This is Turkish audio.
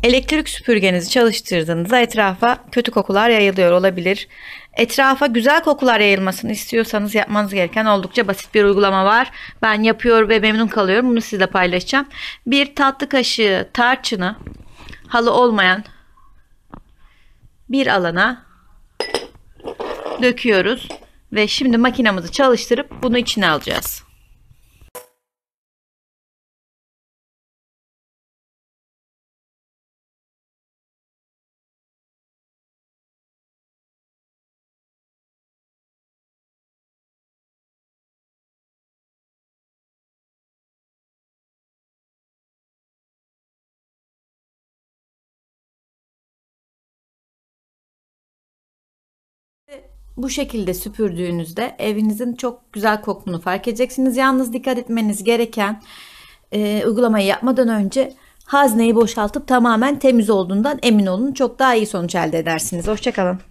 Elektrik süpürgenizi çalıştırdığınızda etrafa kötü kokular yayılıyor olabilir. Etrafa güzel kokular yayılmasını istiyorsanız yapmanız gereken oldukça basit bir uygulama var. Ben yapıyor ve memnun kalıyorum. Bunu sizle paylaşacağım. Bir tatlı kaşığı tarçını halı olmayan bir alana döküyoruz ve şimdi makinamızı çalıştırıp bunu içine alacağız. Bu şekilde süpürdüğünüzde evinizin çok güzel koktuğunu fark edeceksiniz. Yalnız dikkat etmeniz gereken uygulamayı yapmadan önce hazneyi boşaltıp tamamen temiz olduğundan emin olun. Çok daha iyi sonuç elde edersiniz. Hoşça kalın.